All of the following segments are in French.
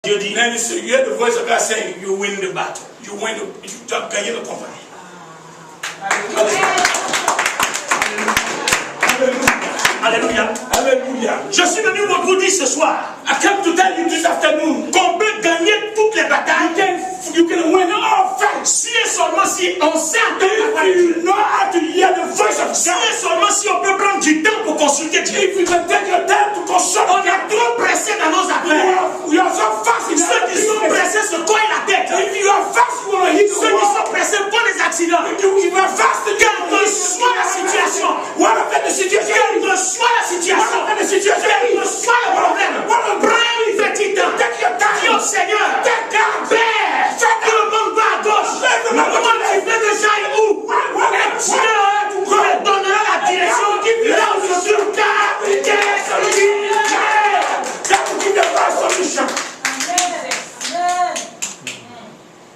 Dieu dit. Then you hear the voice of God saying, you win the battle. You gagné le combat. Alléluia. Alléluia. Je suis venu vous dire ce soir. I came to tell you this afternoon. Qu'on peut gagner toutes les batailles. You can win all fights. Si et seulement si on sait entendre la voix de If Dieu. you know how to hear the voice of Si God. et seulement si on peut prendre du temps pour consulter Dieu. If you can take your time to consult. On est trop pressé dans nos affaires. We are so fast in Ceux qui sont pressés se cognent la tête. If you are fast, you want to hit the Ceux qui wall. sont pressés font des accidents. You are fast to Quelle que soit la situation, whatever the situation. quelle que soit la situation, Whatever the situation. quel que soit le problème, prends une petite temps. Take your time. Dis au Seigneur, Take God. Père, tout le monde va à gauche. Comment tu veux que j'aille où? Et Dieu me donnera la direction là où je suis. That will give the right solution.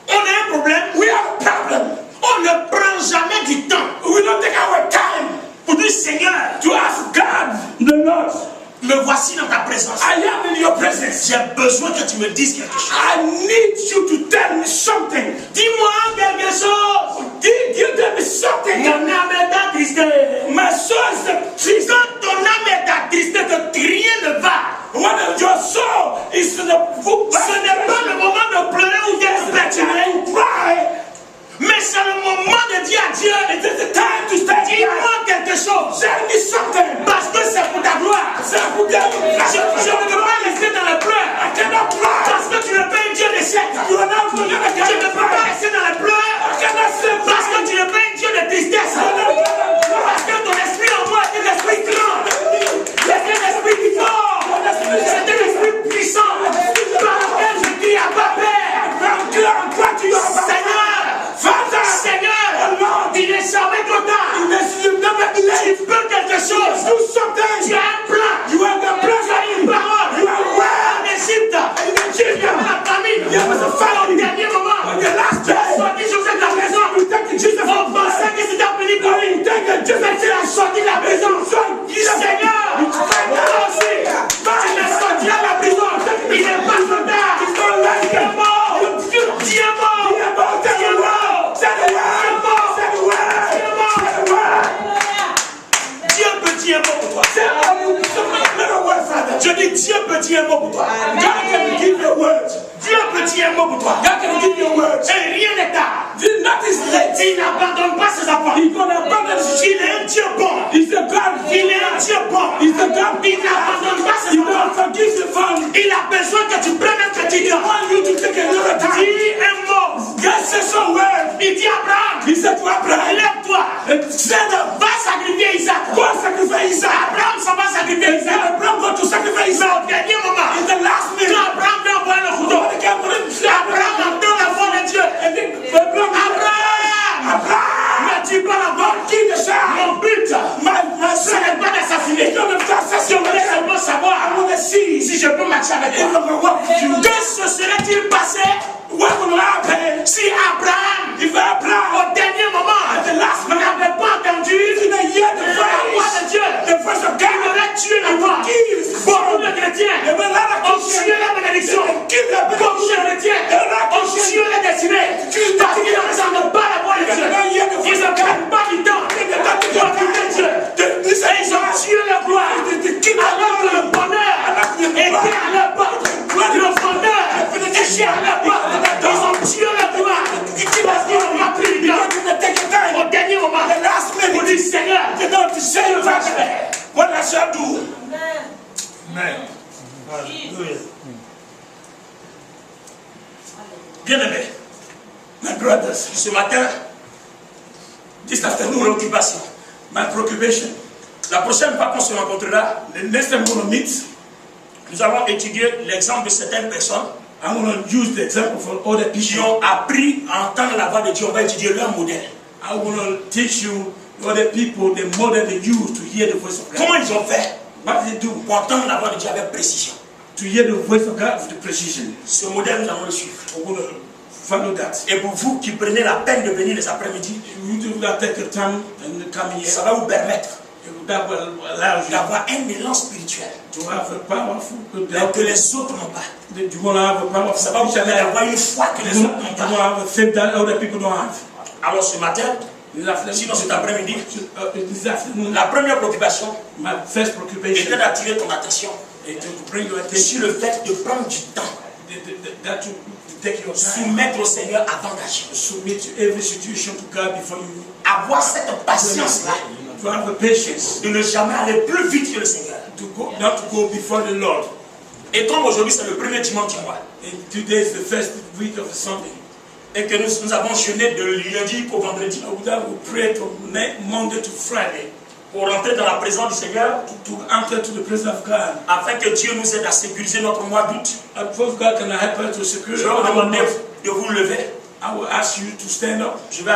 On a un problème. We have a problem. On ne prend jamais du temps We don't take our time pour dire Seigneur, to ask God, the Lord, me voici dans ta présence. I am in your presence. J'ai besoin que tu me dises quelque chose. I need you to tell me something. Dis-moi quelque chose. Did you tell me something? Mon âme est attristée. My soul is triste. Quand ton âme est attristée, que rien ne va. When your soul is in the Ce n'est pas le moment de pleurer ou d'être pétuné. cry. Mais c'est le moment de dire à Dieu, It is the time to start. dis-moi quelque chose. Tell me something. Parce que c'est pour ta gloire. Je ne peux pas rester dans les pleurs. I cannot cry. Parce que tu n'es pas un Dieu de siècle. You are not going to Tu ne peux pas rester dans les pleurs. I cannot say Parce que tu n'es pas un Dieu de tristesse. Parce que ton esprit en moi est un esprit grand. C'est un esprit fort. C'est un esprit puissant. Par lequel je dis à ma Père, Seigneur, il n'est jamais trop tard. Tu peux quelque chose. Tu as un plan. Tu as une parole. En Égypte, il y avait la famine. Au dernier moment, sorti Joseph de la maison. On pensait que c'était appelé pour lui. Mais tu l'as sorti de la prison. Seigneur, toi aussi, tu l'as sorti de la prison. Il n'est pas trop tard. Il est mort. Dieu est mort. Dieu est mort. Dieu peut dire un mot pour toi. Je dis Dieu peut dire un mot pour toi. God can give you words. Dieu peut dire un mot pour toi. God can give you words. Et rien n'est tard. Nothing is late. Il n'abandonne pas ses enfants. He's going to abandon you. Il est un Dieu bon. He's a God. Il est un Dieu bon. He's a God. Il n'abandonne pas ses He enfants. will forgive the family. Il a besoin que tu prennes un petit He temps. wants you to take another time. Dis un mot. God says some word. Il dit Abraham, He said to Abraham, lève-toi. stand up. Va sacrifier Isaac. Go sacrifice Isaac. Abraham s'en va sacrifier And Isaac. Abraham go to sacrifice Mais Isaac. au dernier moment, In the last minute, quand Abraham vient envoyer le couteau, Abraham entend la voix de Dieu. and then Abraham, mais tu parles encore. Mon but, ce n'est pas d'assassiner. Je voulais seulement savoir si je peux marcher avec toi. Que se serait-il passé si Abraham, au dernier moment, n'avait pas entendu la voix de Dieu? Il aurait tué la voix. Beaucoup de chrétiens ont tué la bénédiction. Beaucoup de chrétiens ont tué la destinée. Parce qu'ils n'entendent pas la voix de Dieu. Ils ne prennent pas du temps pour écouter Dieu. Et ils ont tué la gloire. Alors que le bonheur était à leur porte. Le bonheur était à leur porte. Ils ont tué la gloire. Parce qu'ils n'ont pas pris du temps. Au dernier moment, on dit Seigneur, je vais faire. What I shall do. Amen. Bien-aimés, My brothers, ce matin, this afternoon, préoccupation. my preoccupation. La prochaine fois qu'on se rencontrera, The next time we're going to meet, nous allons étudier l'exemple de certaines personnes I'm going to use the example for other qui people. ont appris à entendre la voix de Dieu. On va étudier leur modèle. I'm going to teach you other people the model they use to hear the voice of God. Comment ils ont fait What did they do pour entendre la voix de Dieu avec précision? to hear the voice of God with precision? Ce modèle, nous allons le suivre. We're going to follow that. Et pour vous qui prenez la peine de venir les après-midi, You do not take your time and come here. ça va vous permettre That will allow you d'avoir un élan spirituel to have a powerful, que les autres n'ont pas. you want to have a powerful Ça va vous permettre d'avoir une foi que les autres n'ont you want to pas. have a faith that other people don't have. Alors ce matin, sinon cet après-midi, This afternoon, la première préoccupation my first preoccupation était d'attirer ton attention is to bring your sur attention le fait de prendre du temps, that to take your time, soumettre au Seigneur avant d'agir. submit to every situation to God before you. Avoir cette patience-là To have a patience, de ne jamais aller plus vite que le Seigneur. to go, not to go before the Lord. Et comme aujourd'hui c'est le premier dimanche du mois, And today is the first week of the Sunday. et que nous avons jeûné de lundi au vendredi That we pray from Monday to Friday pour rentrer dans la présence du Seigneur, to enter to the presence of God. afin que Dieu nous aide à sécuriser notre mois d'août. And if God can help us to secure Je vais vous our demander month, de vous lever. I will ask you to stand up. Je vais